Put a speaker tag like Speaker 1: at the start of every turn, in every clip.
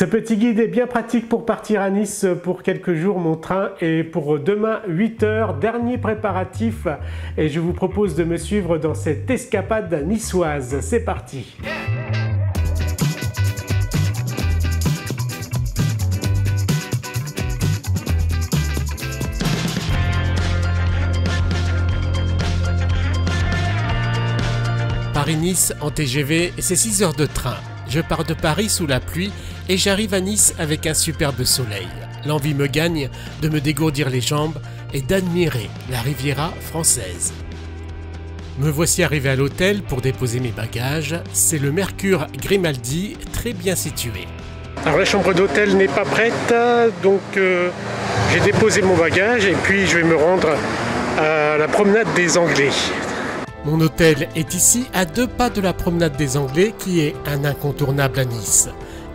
Speaker 1: Ce petit guide est bien pratique pour partir à Nice pour quelques jours. Mon train est pour demain 8 h, dernier préparatif, et je vous propose de me suivre dans cette escapade niçoise. C'est parti!
Speaker 2: Paris-Nice en TGV, c'est 6 heures de train. Je pars de Paris sous la pluie et j'arrive à Nice avec un superbe soleil. L'envie me gagne de me dégourdir les jambes et d'admirer la Riviera française. Me voici arrivé à l'hôtel pour déposer mes bagages. C'est le Mercure Grimaldi, très bien situé.
Speaker 1: Alors la chambre d'hôtel n'est pas prête, donc j'ai déposé mon bagage et puis je vais me rendre à la promenade des Anglais.
Speaker 2: Mon hôtel est ici, à 2 pas de la promenade des Anglais, qui est un incontournable à Nice.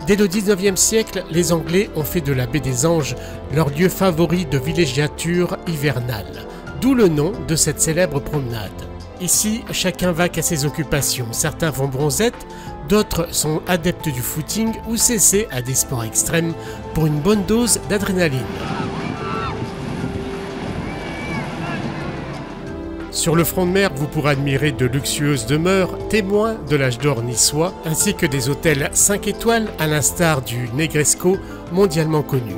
Speaker 2: Dès le 19e siècle, les Anglais ont fait de la baie des Anges leur lieu favori de villégiature hivernale, d'où le nom de cette célèbre promenade. Ici, chacun vaque à ses occupations. Certains vont bronzette, d'autres sont adeptes du footing ou s'essaient à des sports extrêmes pour une bonne dose d'adrénaline. Sur le front de mer, vous pourrez admirer de luxueuses demeures, témoins de l'âge d'or niçois, ainsi que des hôtels 5 étoiles à l'instar du Negresco, mondialement connu.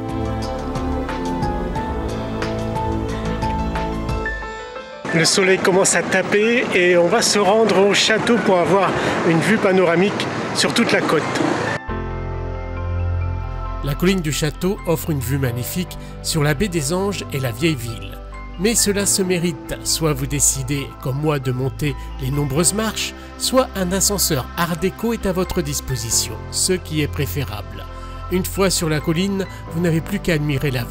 Speaker 1: Le soleil commence à taper et on va se rendre au château pour avoir une vue panoramique sur toute la côte.
Speaker 2: La colline du château offre une vue magnifique sur la baie des Anges et la vieille ville. Mais cela se mérite, soit vous décidez, comme moi, de monter les nombreuses marches, soit un ascenseur art déco est à votre disposition, ce qui est préférable. Une fois sur la colline, vous n'avez plus qu'à admirer la vue.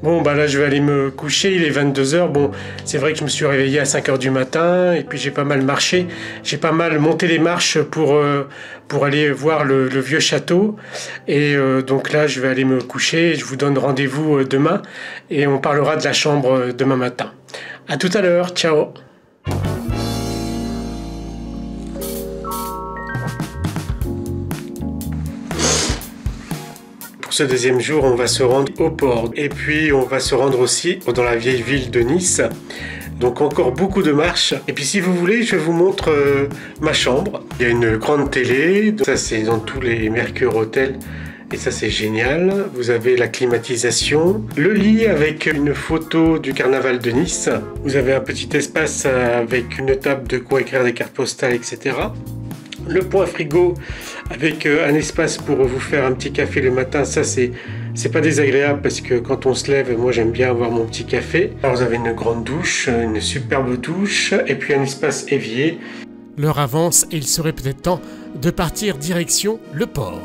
Speaker 1: Bon bah là je vais aller me coucher, il est 22 h. Bon, c'est vrai que je me suis réveillé à 5 h du matin et puis j'ai pas mal marché, j'ai pas mal monté les marches pour aller voir le vieux château. Et donc là je vais aller me coucher, je vous donne rendez-vous demain et on parlera de la chambre demain matin. À tout à l'heure, ciao. Pour ce deuxième jour, on va se rendre au port et puis on va se rendre aussi dans la vieille ville de Nice. Donc encore beaucoup de marches. Et puis si vous voulez, je vous montre ma chambre. Il y a une grande télé, ça c'est dans tous les Mercure Hôtels. Et ça c'est génial. Vous avez la climatisation, le lit avec une photo du carnaval de Nice. Vous avez un petit espace avec une table de quoi écrire des cartes postales, etc. Le point frigo avec un espace pour vous faire un petit café le matin, ça c'est pas désagréable parce que quand on se lève, moi j'aime bien avoir mon petit café. Alors vous avez une grande douche, une superbe douche et puis un espace évier.
Speaker 2: L'heure avance et il serait peut-être temps de partir direction le port.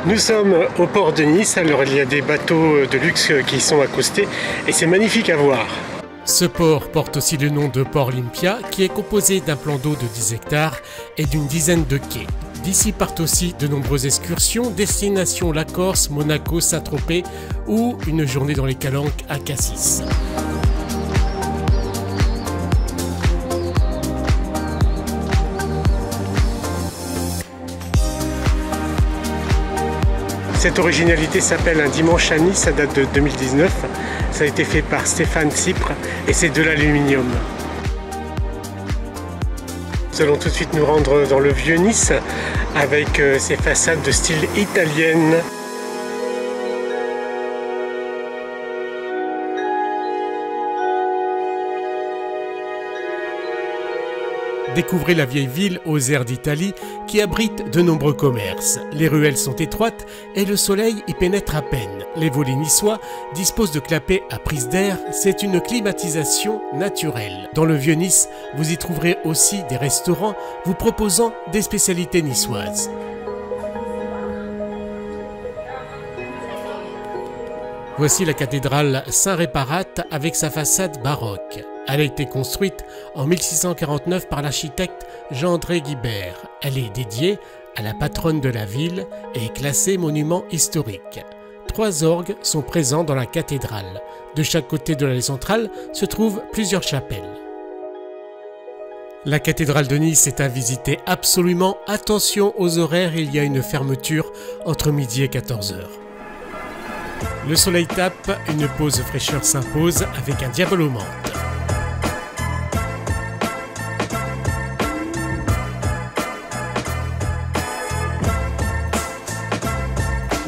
Speaker 1: Nous sommes au port de Nice, alors il y a des bateaux de luxe qui sont accostés et c'est magnifique à voir.
Speaker 2: Ce port porte aussi le nom de Port Olympia, qui est composé d'un plan d'eau de 10 hectares et d'une dizaine de quais. D'ici partent aussi de nombreuses excursions, destination la Corse, Monaco, Saint-Tropez ou une journée dans les Calanques à Cassis.
Speaker 1: Cette originalité s'appelle un dimanche à Nice, ça date de 2019. Ça a été fait par Stéphane Cypre et c'est de l'aluminium. Nous allons tout de suite nous rendre dans le vieux Nice avec ses façades de style italienne.
Speaker 2: Découvrez la vieille ville aux airs d'Italie qui abrite de nombreux commerces. Les ruelles sont étroites et le soleil y pénètre à peine. Les volets niçois disposent de clapets à prise d'air, c'est une climatisation naturelle. Dans le vieux Nice, vous y trouverez aussi des restaurants vous proposant des spécialités niçoises. Voici la cathédrale Saint-Réparate avec sa façade baroque. Elle a été construite en 1649 par l'architecte Jean-André Guibert. Elle est dédiée à la patronne de la ville et est classée monument historique. 3 orgues sont présents dans la cathédrale. De chaque côté de l'allée centrale se trouvent plusieurs chapelles. La cathédrale de Nice est à visiter absolument. Attention aux horaires, il y a une fermeture entre midi et 14 h. Le soleil tape, une pause fraîcheur s'impose avec un diable aux menthes.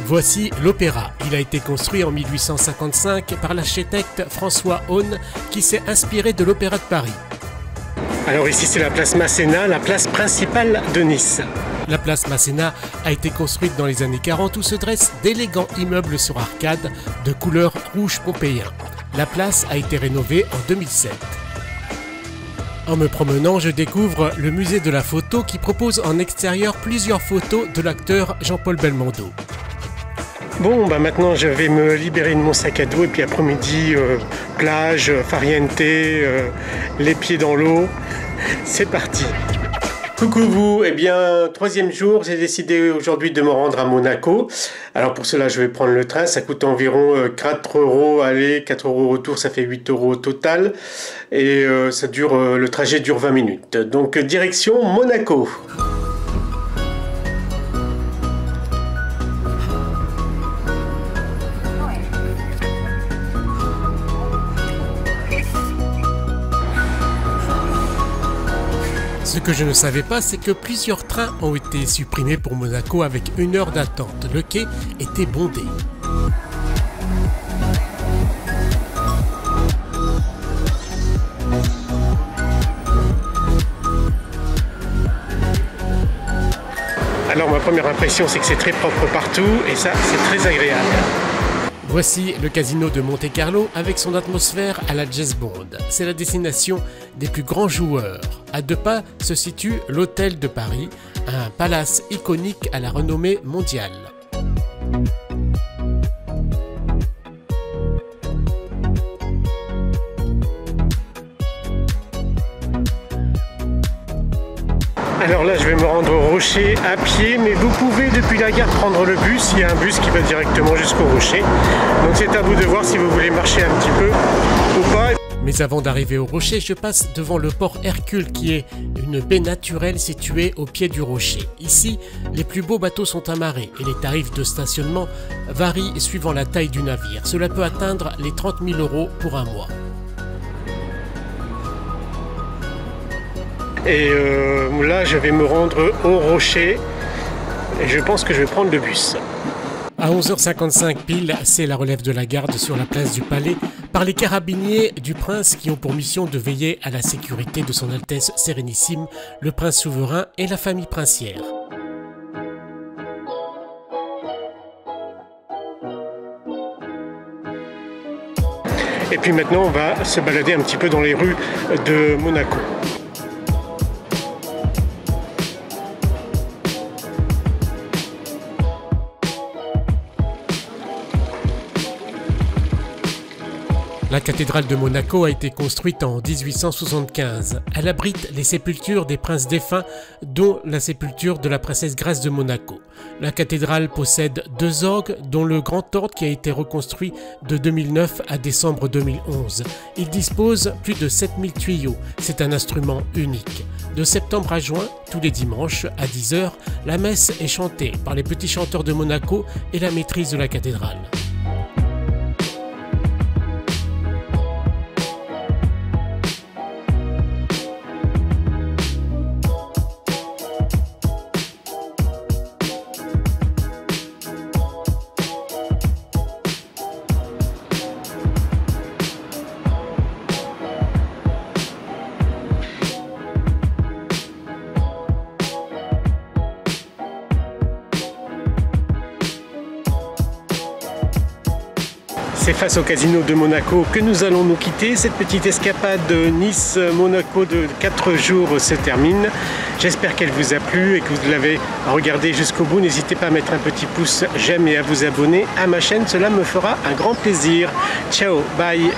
Speaker 2: Voici l'Opéra. Il a été construit en 1855 par l'architecte François Haune qui s'est inspiré de l'Opéra de Paris.
Speaker 1: Alors ici c'est la place Masséna, la place principale de Nice.
Speaker 2: La place Masséna a été construite dans les années 40 où se dressent d'élégants immeubles sur arcades de couleur rouge pompéien. La place a été rénovée en 2007. En me promenant, je découvre le musée de la photo qui propose en extérieur plusieurs photos de l'acteur Jean-Paul Belmondo.
Speaker 1: Bon, bah maintenant je vais me libérer de mon sac à dos et puis après-midi, plage, farniente, les pieds dans l'eau. C'est parti. Coucou vous, eh bien 3e jour, j'ai décidé aujourd'hui de me rendre à Monaco. Alors pour cela je vais prendre le train, ça coûte environ 4 € aller, 4 € retour, ça fait 8 € au total. Et le trajet dure 20 minutes. Donc direction Monaco.
Speaker 2: Ce que je ne savais pas, c'est que plusieurs trains ont été supprimés pour Monaco avec 1 heure d'attente. Le quai était bondé.
Speaker 1: Alors ma première impression, c'est que c'est très propre partout et ça, c'est très agréable.
Speaker 2: Voici le casino de Monte-Carlo avec son atmosphère à la Jazz Bond. C'est la destination des plus grands joueurs. À 2 pas se situe l'Hôtel de Paris, un palace iconique à la renommée mondiale.
Speaker 1: Alors là, je vais me rendre au Rocher à pied, mais vous pouvez depuis la gare prendre le bus. Il y a un bus qui va directement jusqu'au Rocher. Donc c'est à vous de voir si vous voulez marcher un petit peu ou pas.
Speaker 2: Mais avant d'arriver au Rocher, je passe devant le port Hercule qui est une baie naturelle située au pied du Rocher. Ici, les plus beaux bateaux sont amarrés et les tarifs de stationnement varient suivant la taille du navire. Cela peut atteindre les 30 000 € pour un mois.
Speaker 1: Et là, je vais me rendre au Rocher et je pense que je vais prendre le bus.
Speaker 2: À 11h55 pile, c'est la relève de la garde sur la place du Palais par les carabiniers du prince qui ont pour mission de veiller à la sécurité de son Altesse Sérénissime, le prince souverain et la famille princière.
Speaker 1: Et puis maintenant, on va se balader un petit peu dans les rues de Monaco.
Speaker 2: La cathédrale de Monaco a été construite en 1875. Elle abrite les sépultures des princes défunts, dont la sépulture de la princesse Grâce de Monaco. La cathédrale possède 2 orgues, dont le grand orgue qui a été reconstruit de 2009 à décembre 2011. Il dispose plus de 7000 tuyaux. C'est un instrument unique. De septembre à juin, tous les dimanches, à 10 h, la messe est chantée par les petits chanteurs de Monaco et la maîtrise de la cathédrale.
Speaker 1: C'est face au casino de Monaco que nous allons nous quitter. Cette petite escapade de Nice-Monaco de 4 jours se termine. J'espère qu'elle vous a plu et que vous l'avez regardé jusqu'au bout. N'hésitez pas à mettre un petit pouce j'aime et à vous abonner à ma chaîne. Cela me fera un grand plaisir. Ciao, bye.